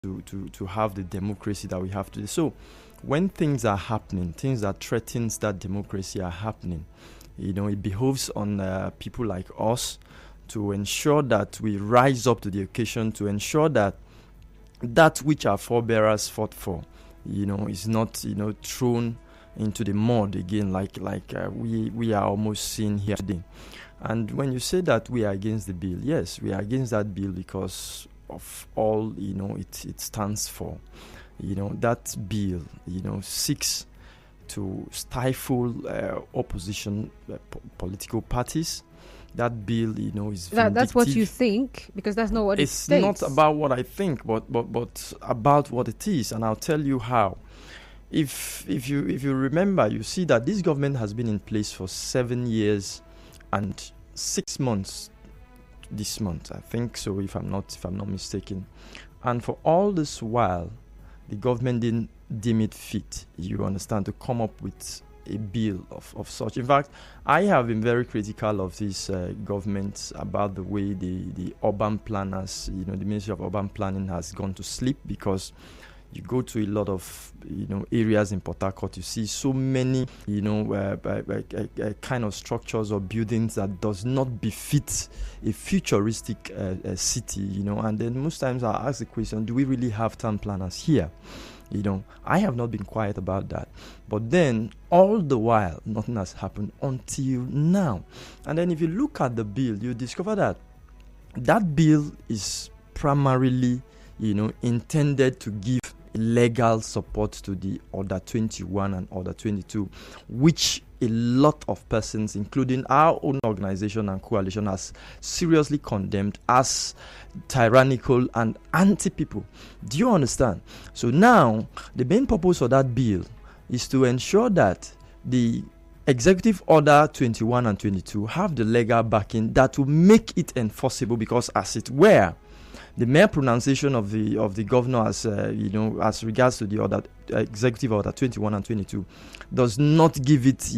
to have the democracy that we have today. So when things are happening, things that threatens that democracy are happening, it behoves on people like us to ensure that we rise up to the occasion, to ensure that which our forebearers fought for, is not, thrown into the mud again, like we are almost seeing here today. And when you say that we are against the bill, yes, we are against that bill because of all, it stands for. That bill, seeks to stifle opposition political parties. That bill, is vindictive. That's what you think, because that's not what it states. It's not about what I think, but about what it is, and I'll tell you how. If you remember, you see that this government has been in place for 7 years and 6 months this month, I think so, if I'm not mistaken. And for all this while, the government didn't deem it fit, you understand, to come up with a bill of such. In fact, I have been very critical of this government about the way the urban planners, the Ministry of Urban Planning has gone to sleep, because you go to a lot of areas in Port Harcourt, you see so many kind of structures or buildings that does not befit a futuristic city, and then most times I ask the question, do we really have town planners here? I have not been quiet about that. But then, all the while, nothing has happened until now. And then if you look at the bill, you discover that bill is primarily, intended to give legal support to the Order 21 and Order 22, which a lot of persons, including our own organization and coalition, has seriously condemned as tyrannical and anti-people. Do you understand? So now, the main purpose of that bill is to ensure that the Executive Order 21 and 22 have the legal backing that will make it enforceable, because as it were, the mere pronunciation of the governor as regards to the order, Executive Order 21 and 22, does not give it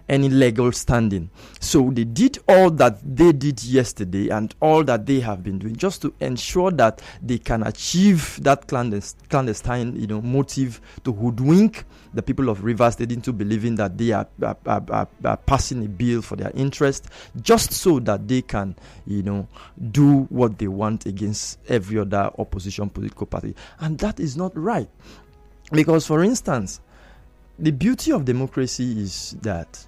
any legal standing. So they did all that they did yesterday and all that they have been doing just to ensure that they can achieve that clandestine motive to hoodwink the people of Rivers State into believing that they are passing a bill for their interest, just so that they can do what they want against every other opposition political party. And that is not right, because, for instance, the beauty of democracy is that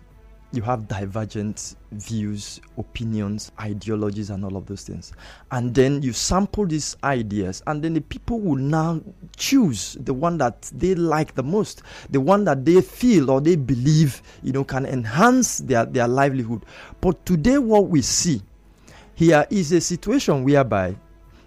you have divergent views, opinions, ideologies, and all of those things. And then you sample these ideas, and then the people will now choose the one that they like the most, the one that they feel or they believe, can enhance their livelihood. But today what we see here is a situation whereby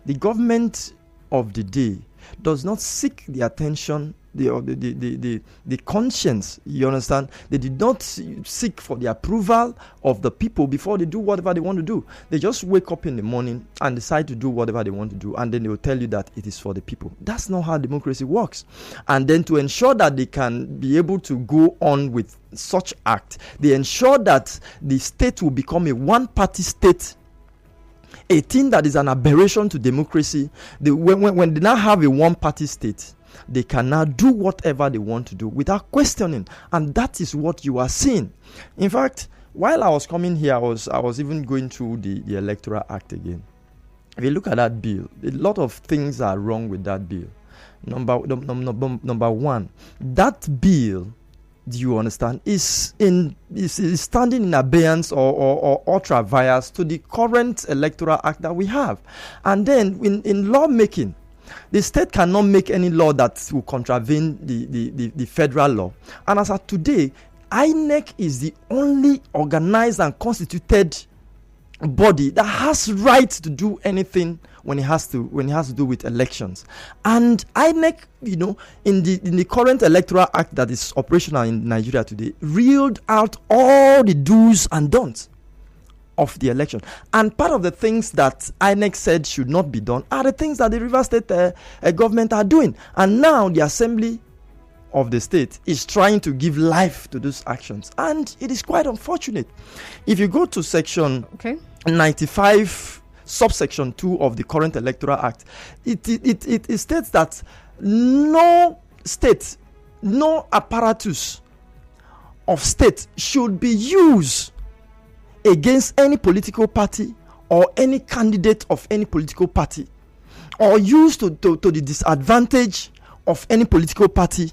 the government of the day does not seek the attention, the conscience, you understand? They did not seek for the approval of the people before they do whatever they want to do. They just wake up in the morning and decide to do whatever they want to do, and then they will tell you that it is for the people. That's not how democracy works. And then to ensure that they can be able to go on with such act, they ensure that the state will become a one-party state, a thing that is an aberration to democracy. When they now have a one-party state, they can now do whatever they want to do without questioning, and that is what you are seeing. In fact, while I was coming here, I was even going through the Electoral Act again. If you look at that bill, a lot of things are wrong with that bill. Number one, that bill, do you understand, is standing in abeyance or ultra vires to the current Electoral Act that we have. And then in lawmaking, the state cannot make any law that will contravene the federal law. And as of today, INEC is the only organized and constituted body that has right to do anything when it has to do with elections. And INEC, in the current Electoral Act that is operational in Nigeria today, reeled out all the do's and don'ts of the election. And part of the things that INEC said should not be done are the things that the Rivers State government are doing. And now the Assembly of the state is trying to give life to those actions. And it is quite unfortunate. If you go to section 95 subsection 2 of the current Electoral Act, it states that no state, no apparatus of state should be used against any political party or any candidate of any political party, or used to the disadvantage of any political party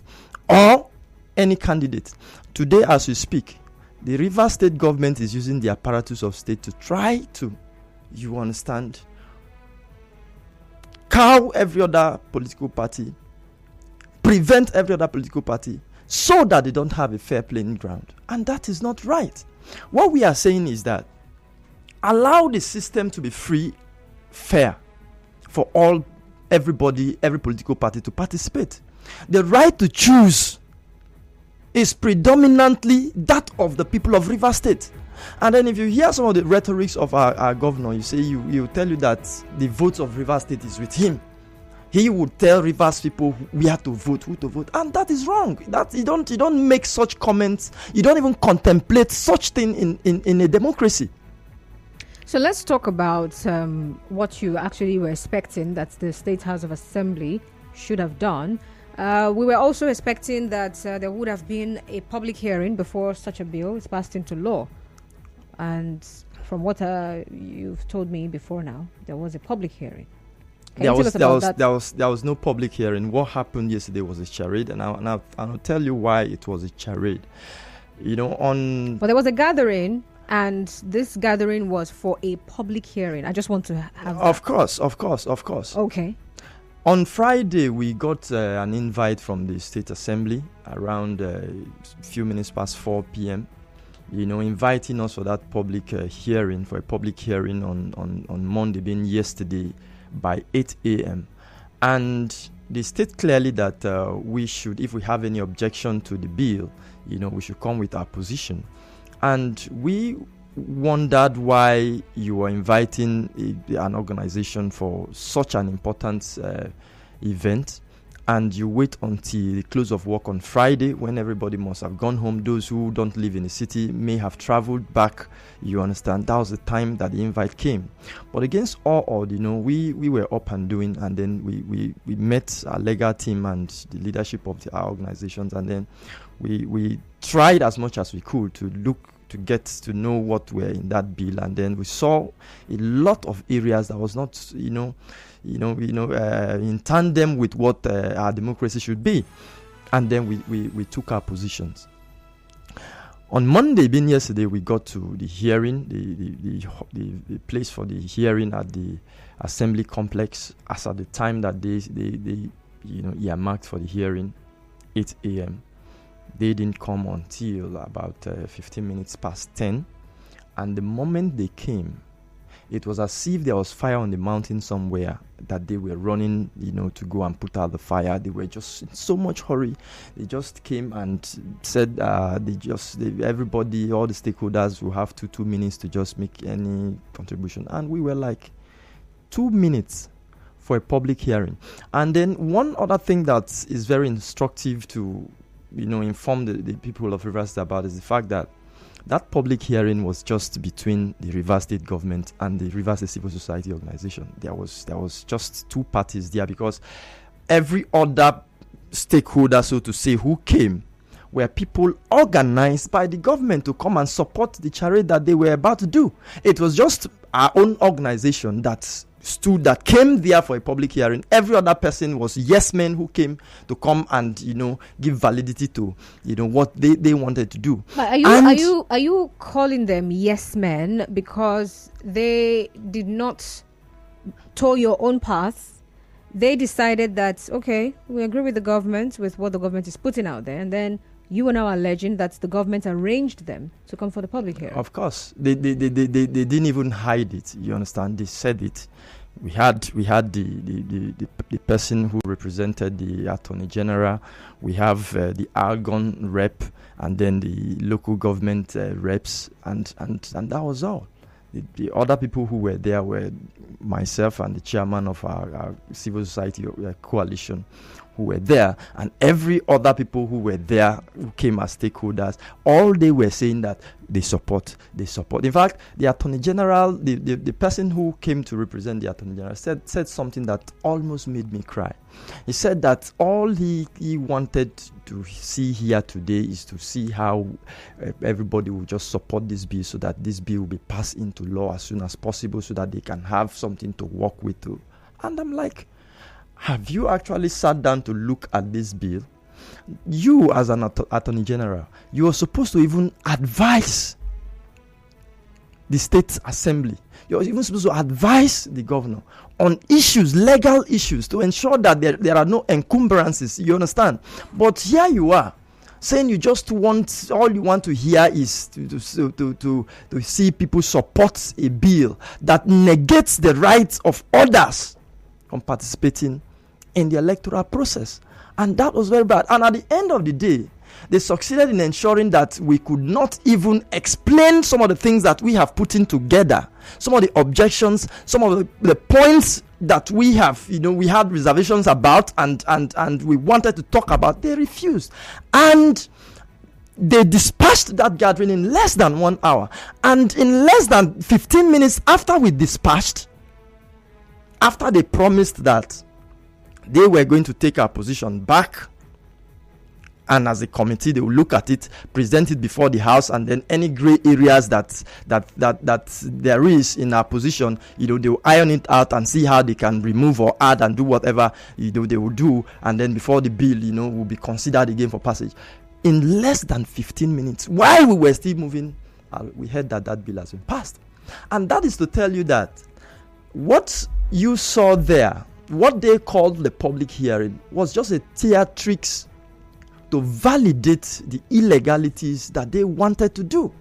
or any candidate. Today, as we speak, the Rivers State government is using the apparatus of state to try to, you understand, cow every other political party, prevent every other political party, so that they don't have a fair playing ground. And that is not right. What we are saying is that allow the system to be free, fair, for everybody, every political party to participate. The right to choose is predominantly that of the people of Rivers State. And then if you hear some of the rhetorics of our governor, you say he'll tell you that the votes of Rivers State is with him. He would tell Rivers people where to vote, who to vote, and that is wrong. That you don't make such comments. You don't even contemplate such thing in a democracy. So let's talk about what you actually were expecting that the State House of Assembly should have done. We were also expecting that there would have been a public hearing before such a bill is passed into law. And from what you've told me before now, there was a public hearing. There was no public hearing. What happened yesterday was a charade, and I'll tell you why it was a charade. But there was a gathering, and this gathering was for a public hearing. I just want to have that. Of course. Okay. On Friday, we got an invite from the State Assembly around a few minutes past 4 p.m., inviting us for that public hearing, for a public hearing on Monday, being yesterday, by 8 a.m. And they state clearly that we should, if we have any objection to the bill, we should come with our position. And we wondered why you were inviting an organization for such an important event, and you wait until the close of work on Friday when everybody must have gone home. Those who don't live in the city may have traveled back. You understand, that was the time that the invite came. But against all odds, we were up and doing, and then we met our legal team and the leadership of our organizations, and then we tried as much as we could to look to get to know what were in that bill, and then we saw a lot of areas that was not in tandem with what our democracy should be, and then we took our positions. On Monday, being yesterday, we got to the hearing, the place for the hearing at the assembly complex, as at the time that they earmarked for the hearing, 8 a.m. They didn't come until about 15 minutes past 10, and the moment they came, it was as if there was fire on the mountain somewhere, that they were running, to go and put out the fire. They were just in so much hurry. They just came and said everybody, all the stakeholders will have 2 minutes to just make any contribution. And we were like, 2 minutes for a public hearing. And then one other thing that is very instructive to inform the people of Rivers State about is the fact that public hearing was just between the Rivers State government and the Rivers State civil society organization. There was just two parties there, because every other stakeholder, so to say, who came were people organized by the government to come and support the charade that they were about to do. It was just our own organization that came there for a public hearing. Every other person was yes men who came to come and give validity to what they wanted to do. But are you calling them yes men because they did not tow your own path? They decided that, okay, we agree with the government, with what the government is putting out there, and then you are now alleging that the government arranged them to come for the public hearing. Of course, they didn't even hide it. You understand? They said it. We had the person who represented the Attorney General. We have the Argonne rep, and then the local government reps, and that was all. The other people who were there were myself and the chairman of our civil society coalition. who were there, and every other people who were there who came as stakeholders, all they were saying that they support. In fact, the Attorney General, the person who came to represent the Attorney General said something that almost made me cry. He said that all he wanted to see here today is to see how everybody will just support this bill, so that this bill will be passed into law as soon as possible, so that they can have something to work with too. And I'm like, have you actually sat down to look at this bill? You, as an Attorney General, you are supposed to even advise the State Assembly. You're even supposed to advise the governor on issues, legal issues, to ensure that there are no encumbrances. You understand? But here you are, saying you just want, all you want to hear is to see people support a bill that negates the rights of others from participating in the electoral process. And that was very bad. And at the end of the day, they succeeded in ensuring that we could not even explain some of the things that we have put in together, some of the objections, some of the points that we have, we had reservations about and we wanted to talk about. They refused. And they dispatched that gathering in less than 1 hour. And in less than 15 minutes after we dispatched, after they promised that they were going to take our position back, and as a committee they will look at it, present it before the House, and then any gray areas that there is in our position, they will iron it out and see how they can remove or add and do whatever they will do, and then before the bill will be considered again for passage. In less than 15 minutes, while we were still moving, we heard that bill has been passed. And that is to tell you that what you saw there, what they called the public hearing, was just a theatrics to validate the illegalities that they wanted to do.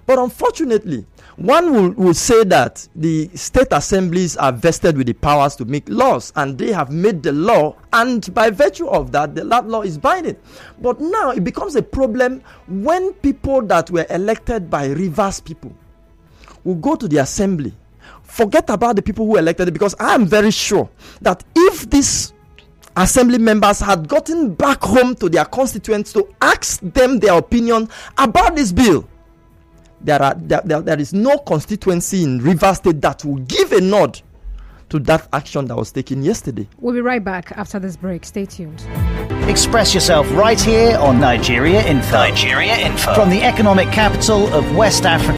But unfortunately, one will say that the state assemblies are vested with the powers to make laws, and they have made the law, and by virtue of that, the law is binding. But now it becomes a problem when people that were elected by Rivers people will go to the assembly. Forget about the people who elected it, because I am very sure that if these assembly members had gotten back home to their constituents to ask them their opinion about this bill, there is no constituency in Rivers State that will give a nod to that action that was taken yesterday. We'll be right back after this break. Stay tuned. Express yourself right here on Nigeria Info. Nigeria Info. From the economic capital of West Africa.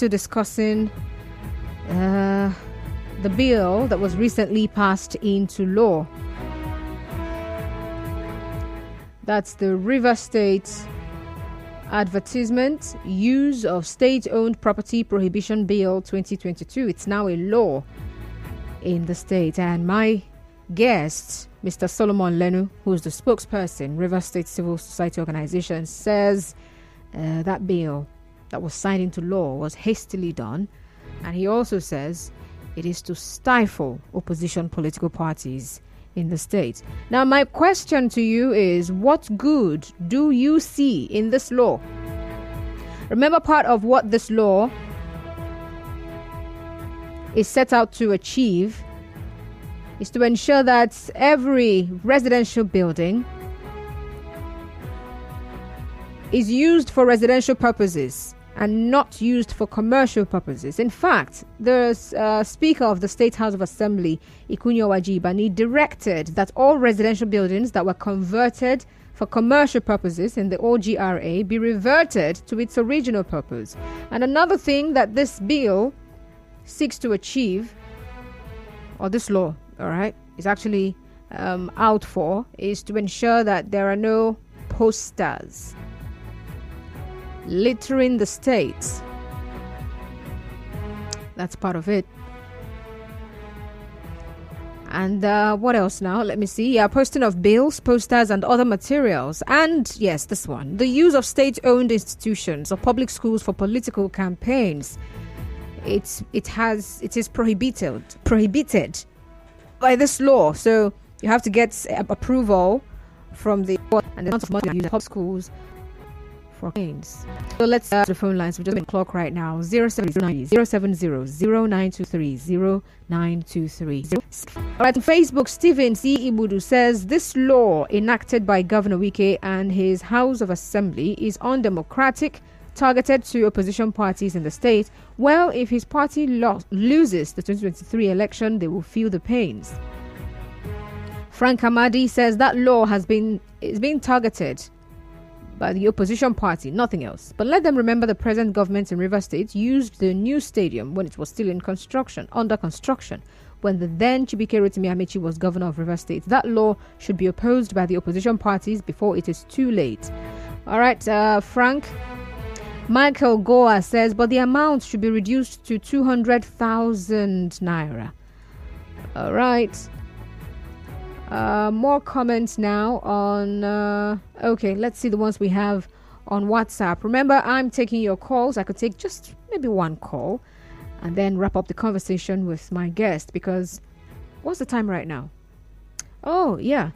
still discussing the bill that was recently passed into law. That's the River State Advertisement Use of State-Owned Property Prohibition Bill 2022. It's now a law in the state. And my guest, Mr. Solomon Lenu, who is the spokesperson, River State Civil Society Organization, says that bill that was signed into law was hastily done. And he also says it is to stifle opposition political parties in the state. Now, my question to you is, what good do you see in this law? Remember, part of what this law is set out to achieve is to ensure that every residential building is used for residential purposes and not used for commercial purposes. In fact, the Speaker of the State House of Assembly, Ikunyo Wajibani, directed that all residential buildings that were converted for commercial purposes in the OGRA be reverted to its original purpose. And another thing that this bill seeks to achieve, or this law, all right, is actually out for, is to ensure that there are no posters littering the states. That's part of it. And what else now? Let me see. Yeah, posting of bills, posters, and other materials. And yes, this one. The use of state-owned institutions or public schools for political campaigns. It is prohibited by this law. So you have to get approval from the and the amount of money you use in public schools for campaigns. So let's the phone lines. We're just on the clock right now. 070 0923 0923. All right, on Facebook, Stephen C. Ibudu says this law enacted by Governor Wike and his House of Assembly is undemocratic, targeted to opposition parties in the state. Well, if his party loses the 2023 election, they will feel the pains. Frank Hamadi says that law is being targeted by the opposition party, nothing else. But let them remember the present government in River State used the new stadium when it was still under construction, when the then Chibike Rotimi Amechi was governor of River State. That law should be opposed by the opposition parties before it is too late. All right, Frank. Michael Goa says, but the amount should be reduced to 200,000 naira. All right. More comments now on okay, let's see the ones we have on WhatsApp. Remember, I'm taking your calls. I could take just maybe one call and then wrap up the conversation with my guest, because what's the time right now? Oh yeah,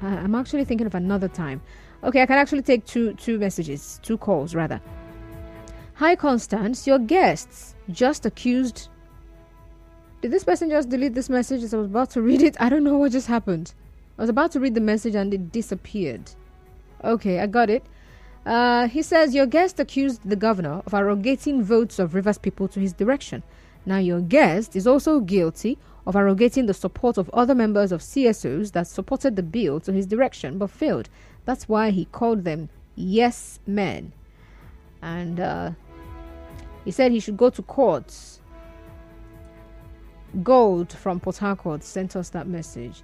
I'm actually thinking of another time. Okay, I can actually take two calls rather. Hi Constance, your guests just accused. Did this person just delete this message as I was about to read it? I don't know what just happened. I was about to read the message and it disappeared. Okay, I got it. He says, your guest accused the governor of arrogating votes of Rivers people to his direction. Now, your guest is also guilty of arrogating the support of other members of CSOs that supported the bill to his direction but failed. That's why he called them yes men. And he said he should go to court. Gold from Port Harcourt sent us that message.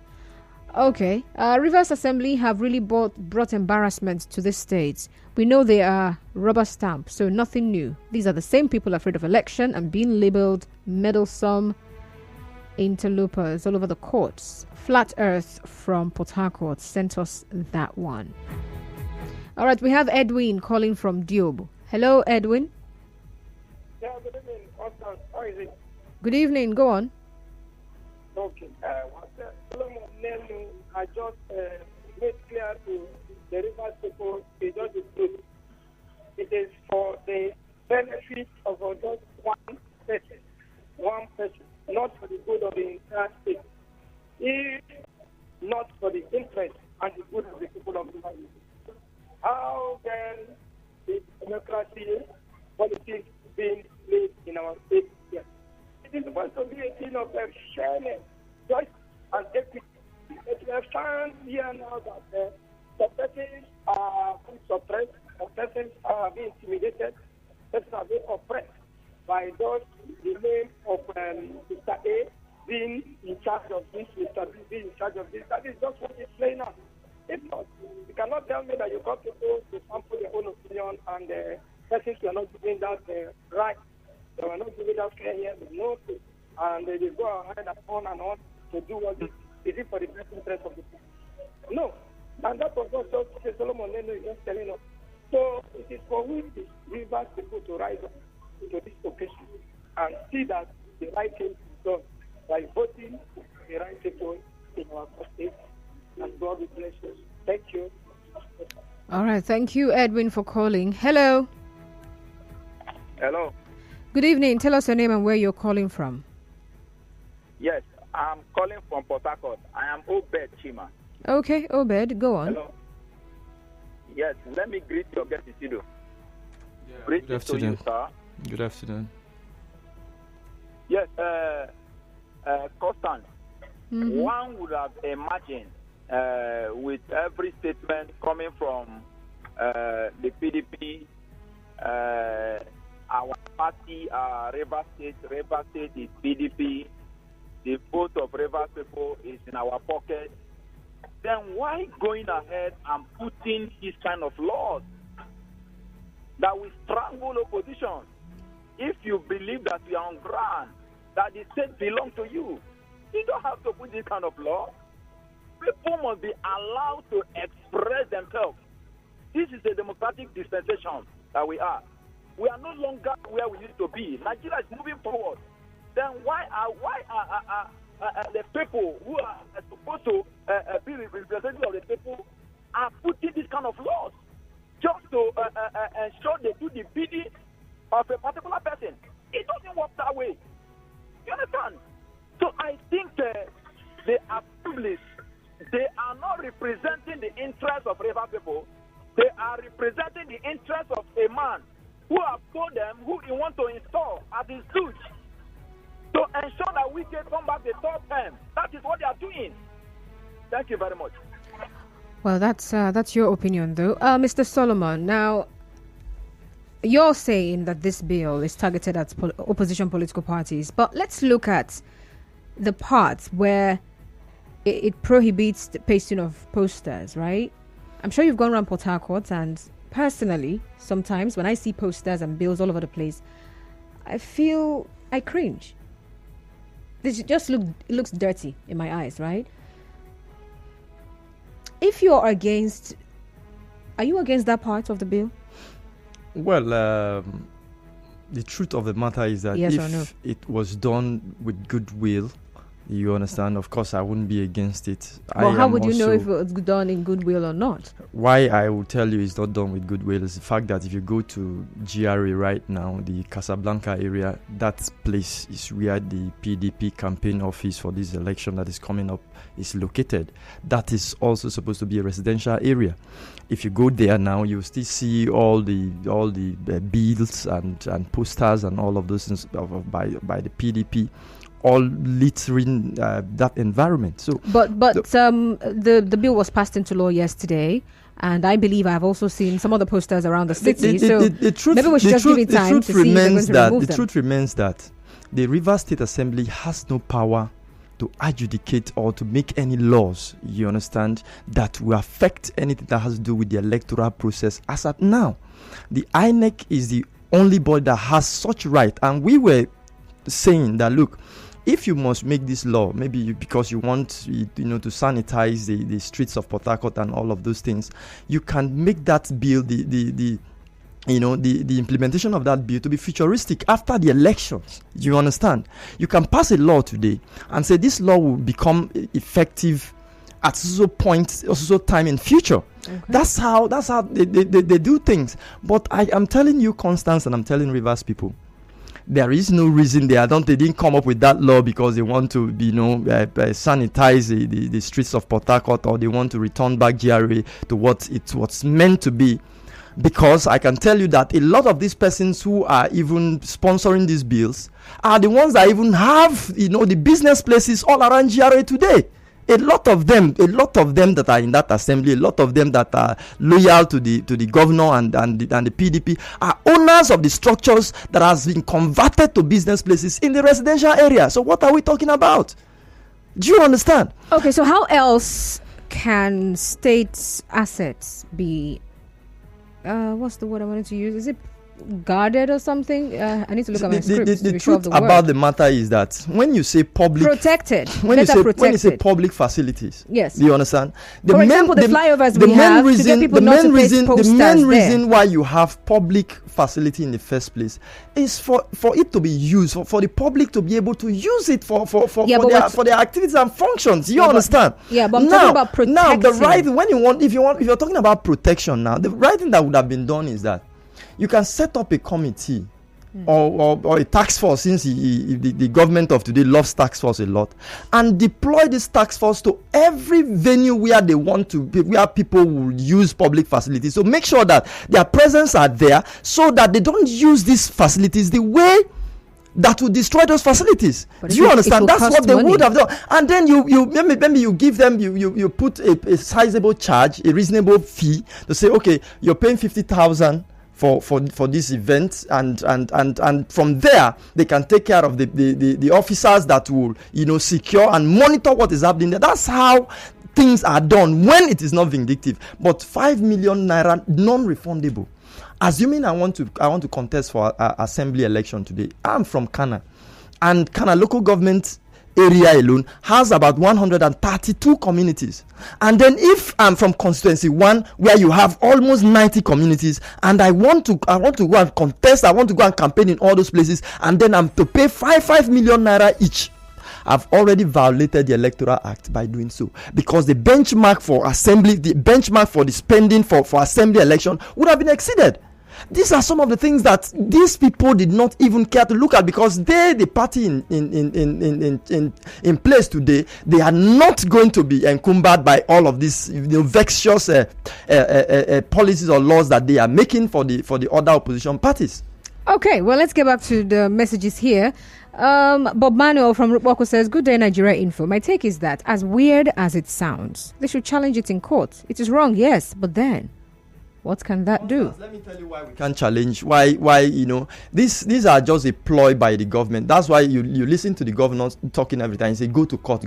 Okay, Rivers Assembly have really brought embarrassment to this state. We know they are rubber stamp, so nothing new. These are the same people afraid of election and being labelled meddlesome interlopers all over the courts. Flat Earth from Port Harcourt sent us that one. All right, we have Edwin calling from Diobo. Hello, Edwin. Yeah, good evening, Oscar. How is it? Good evening, go on. Okay. Solomon Lenu, I just made clear to the Rivers people, it's just the truth. It is for the benefit of just one person, not for the good of the entire state. If not for the interest and the good of the people of the country. How then is democracy politics being played in our state here? It is supposed to be a thing of fairness, justice, and equity. But we have found here now that some persons are being suppressed, some persons are being intimidated, persons are being oppressed by those the name of Mr. A being in charge of this, Mr. B being in charge of this. That is just what is playing out. If not, you cannot tell me that you got people to sample their own opinion and persons who are not giving that right. They were not giving that fair here, no, and they go ahead and on to do what is it for the best interest of the people. No. And that was what Solomon Lenu is just telling us. So it is for we the Rivers people to rise up to this occasion and see that the right thing is done by voting the right people in our state. And God will bless us. Thank you. All right. Thank you, Edwin, for calling. Hello. Hello. Good evening. Tell us your name and where you're calling from. Yes, I'm calling from Port Harcourt. I am Obed Chima. Okay, Obed, go on. Hello. Yes, let me greet your guest, Isido. Good afternoon. You, sir. Good afternoon. Yes, Constant. Mm-hmm. One would have imagined with every statement coming from the PDP, our party, River State is PDP, the vote of River people is in our pocket. Then why going ahead and putting this kind of laws that will strangle opposition? If you believe that you are on ground, that the state belongs to you, you don't have to put this kind of law. People must be allowed to express themselves. This is a democratic dispensation that we are. We are no longer where we used to be. Nigeria is moving forward. Then why are the people who are supposed to be representative of the people are putting this kind of laws just to ensure they do the bidding of a particular person? It doesn't work that way. You understand? So I think the assemblies, they are not representing the interests of river people. They are representing the interests of a man who have told them who he wants to install as his stooge to ensure that we can come back the third term. That is what they are doing. Thank you very much. Well, that's your opinion, though. Mr. Solomon, now, you're saying that this bill is targeted at opposition political parties, but let's look at the parts where it prohibits the pasting of posters, right? I'm sure you've gone around Port Harcourt, and personally, sometimes when I see posters and bills all over the place, I cringe. This just looks dirty in my eyes, right? If you're are you against that part of the bill? Well, the truth of the matter is that yes if it was done with goodwill, you understand, of course I wouldn't be against it. Well, how would you know if it was done in goodwill or not? Why I will tell you it's not done with goodwill is the fact that if you go to GRA right now, the Casablanca area, that place is where the PDP campaign office for this election that is coming up is located. That is also supposed to be a residential area. If you go there now, you still see all the bills and posters and all of those things by the PDP, all littering that environment. So, the bill was passed into law yesterday, and I believe I've also seen some of the posters around the city. Maybe we should just give it time to see if they're going to remove them. The truth remains that the Rivers State Assembly has no power to adjudicate or to make any laws, you understand, that will affect anything that has to do with the electoral process as at now. The INEC is the only body that has such right, and we were saying that, look, if you must make this law, maybe because you want to sanitize the streets of Port Harcourt and all of those things, you can make that bill, the implementation of that bill to be futuristic after the elections. You understand? You can pass a law today and say this law will become effective at so point or so time in future. Okay. That's how they do things. But I am telling you, Constance, and I'm telling Rivers people, there is no reason they didn't come up with that law because they want to sanitize the streets of Port Harcourt, or they want to return back GRA to what it was meant to be. Because I can tell you that a lot of these persons who are even sponsoring these bills are the ones that even have the business places all around GRA today. a lot of them that are in that assembly, a lot of them that are loyal to the governor and the PDP are owners of the structures that has been converted to business places in the residential area. So what are we talking about? Do you understand? Okay, so how else can state assets be what's the word I wanted to use? Is it guarded or something? I need to look at my script. The truth about the matter is that when you say public, protected, when you say public facilities, yes, do you understand? For example, the flyovers we have to get people not to paste posters the main there. reason why you have public facility in the first place is for it to be used, for the public to be able to use it for their activities and functions. You understand? Yeah, but I'm talking about protecting. Now the right, if you're talking about protection, now the right thing that would have been done is that you can set up a committee or a task force, since the government of today loves task force a lot, and deploy this task force to every venue where they want to be, where people will use public facilities. So make sure that their presence are there, so that they don't use these facilities the way that will destroy those facilities. But do you understand? That's what they would have done. And then you maybe you give them, you put a sizable charge, a reasonable fee to say, okay, you're paying 50,000 for this event, and from there they can take care of the officers that will secure and monitor what is happening there. That's how things are done when it is not vindictive. But 5 million naira non-refundable. Assuming I want to contest for assembly election today. I'm from Kana, and Kana local government area alone has about 132 communities. And then if I'm from constituency 1, where you have almost 90 communities, and I want to go and contest, I want to go and campaign in all those places, and then I'm to pay 5 million naira each, I've already violated the Electoral Act by doing so, because the benchmark for assembly, the benchmark for the spending for assembly election would have been exceeded. These are some of the things that these people did not even care to look at, because the party in place today, they are not going to be encumbered by all of these vexatious policies or laws that they are making for the other opposition parties. Okay, well, let's get back to the messages here. Bob Manuel from Rupwako says, "Good day, Nigeria Info. My take is that, as weird as it sounds, they should challenge it in court. It is wrong, yes, but then what can that do?" Let me tell you why we can't challenge. Why these are just a ploy by the government. That's why you listen to the governors talking every time and say, go to court.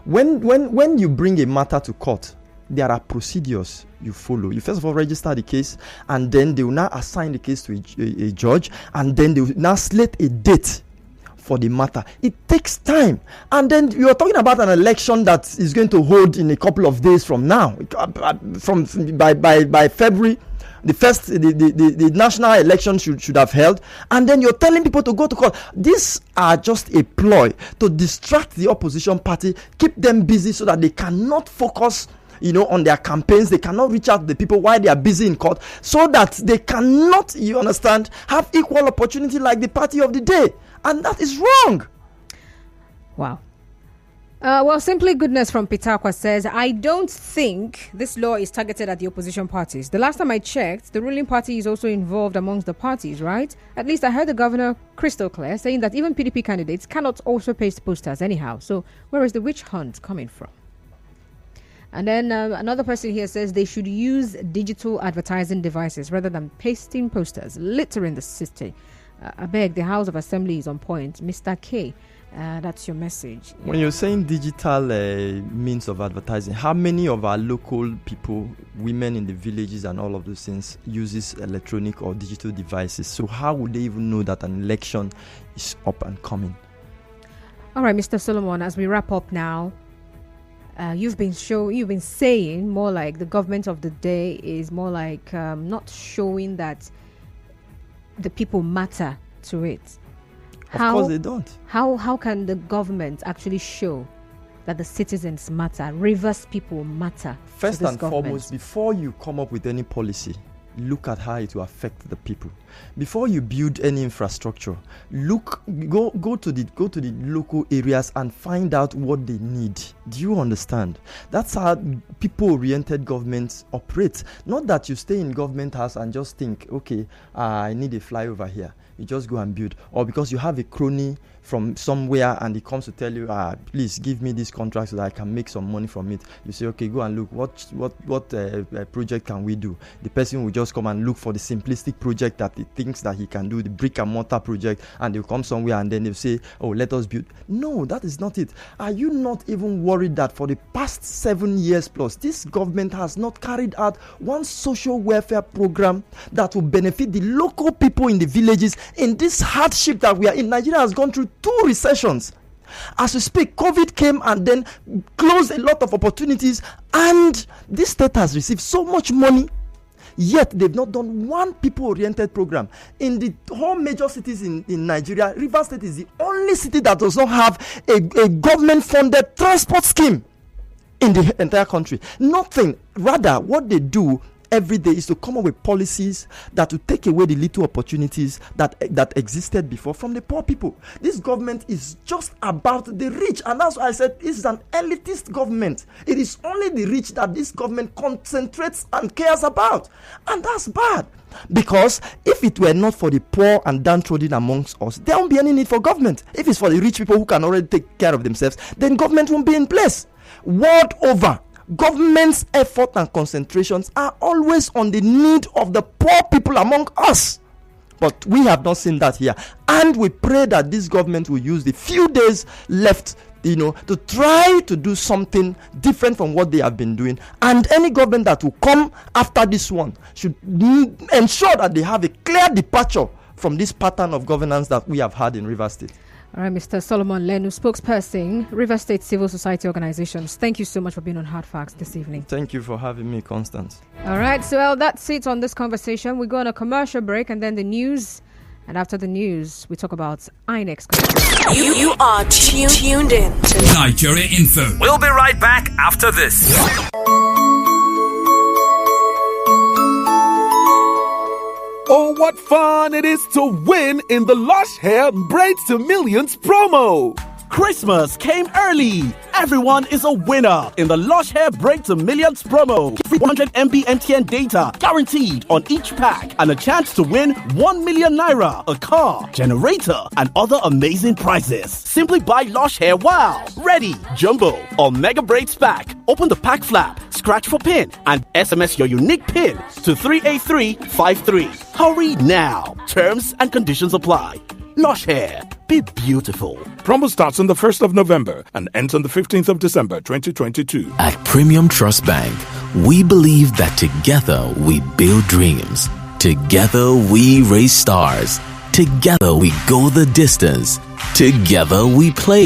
When you bring a matter to court, there are procedures you follow. You first of all register the case, and then they will now assign the case to a judge, and then they will now slate a date for the matter. It takes time, and then you are talking about an election that is going to hold in a couple of days from now. By February, the national election should have held, and then you're telling people to go to court. These are just a ploy to distract the opposition party, keep them busy so that they cannot focus on their campaigns. They cannot reach out to the people while they are busy in court, so that they cannot, have equal opportunity like the party of the day. And that is wrong. Wow. Well, Simply Goodness from Pitakwa says, "I don't think this law is targeted at the opposition parties. The last time I checked, the ruling party is also involved amongst the parties, right? At least I heard the governor crystal clear saying that even PDP candidates cannot also paste posters anyhow. So where is the witch hunt coming from?" And then another person here says they should use digital advertising devices rather than pasting posters, littering the city. I beg, the House of Assembly is on point. Mr. K, that's your message. When you're saying digital means of advertising, how many of our local people, women in the villages and all of those things, uses electronic or digital devices? So how would they even know that an election is up and coming? All right, Mr. Solomon, as we wrap up now, you've been saying more like the government of the day is more like not showing that the people matter to it. Of course they don't. How can the government actually show that the citizens matter, Rivers people matter? First and foremost, before you come up with any policy, look at how it will affect the people. Before you build any infrastructure, go to the local areas and find out what they need. Do you understand? That's how people-oriented governments operate. Not that you stay in government house and just think, okay, I need a flyover here. You just go and build. Or because you have a crony from somewhere and he comes to tell you, please give me this contract so that I can make some money from it. You say, okay, go and look. What project can we do? The person will just come and look for the simplistic project that he thinks that he can do, the brick and mortar project, and they'll come somewhere and then they'll say, oh, let us build. No, that is not it. Are you not even worried that for the past 7 years plus, this government has not carried out one social welfare program that will benefit the local people in the villages in this hardship that we are in? Nigeria has gone through 2 recessions. As we speak, COVID came and then closed a lot of opportunities, and this state has received so much money, yet they've not done one people-oriented program. In the whole major cities in Nigeria, Rivers State is the only city that does not have a government-funded transport scheme in the entire country. Nothing. Rather, what they do every day is to come up with policies that will take away the little opportunities that existed before from the poor people. This government is just about the rich, and that's why I said this is an elitist government. It is only the rich that this government concentrates and cares about, and that's bad. Because if it were not for the poor and downtrodden amongst us, there won't be any need for government. If it's for the rich people who can already take care of themselves, then government won't be in place. World over, government's effort and concentrations are always on the need of the poor people among us. But we have not seen that here. And we pray that this government will use the few days left, to try to do something different from what they have been doing. And any government that will come after this one should ensure that they have a clear departure from this pattern of governance that we have had in Rivers State. All right, Mr. Solomon Lenu, spokesperson, Rivers State Civil Society Organizations. Thank you so much for being on Hard Facts this evening. Thank you for having me, Constance. All right, so that's it on this conversation. We go on a commercial break and then the news. And after the news, we talk about INEX. You are tuned in to Nigeria Info. We'll be right back after this. Oh, what fun it is to win in the Lush Hair Braids to Millions promo! Christmas came early. Everyone is a winner in the Lush Hair Braids to Millions promo. 100 MB MTN data guaranteed on each pack and a chance to win 1 million naira, a car, generator, and other amazing prizes. Simply buy Lush Hair Wow, Ready, Jumbo, or Mega Braids pack. Open the pack flap, scratch for pin, and SMS your unique pin to 38353. Hurry now. Terms and conditions apply. Lush Hair. Be beautiful. Promo starts on the 1st of November and ends on the 15th of December 2022. At Premium Trust Bank, we believe that together we build dreams. Together we raise stars. Together we go the distance. Together we play